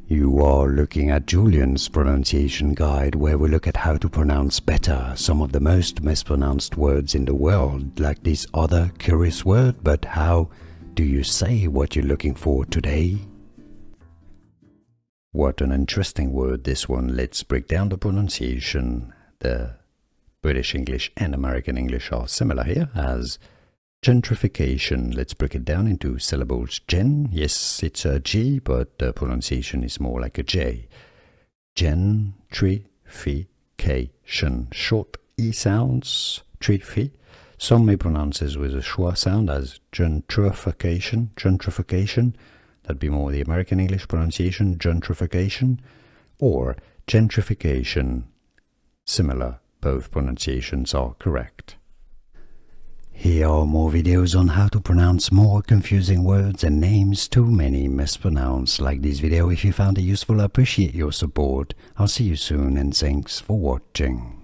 You are looking at Julian's pronunciation guide, where we look at how to pronounce better some of the most mispronounced words in the world, like this other curious word. But how do you say what you're looking for today? What an interesting word, this one. Let's break down the pronunciation. The British English and American English are similar here as gentrification. Let's break it down into syllables. Gen, yes, it's a G, but the pronunciation is more like a J. Gentrification. Short E sounds. Trifi. Some may pronounce this with a schwa sound as gentrification. Gentrification. That'd be more the American English pronunciation. Gentrification. Or gentrification. Similar. Both pronunciations are correct. Here are more videos on how to pronounce more confusing words and names too many mispronounced. Like this video if you found it useful. I appreciate your support. I'll see you soon and thanks for watching.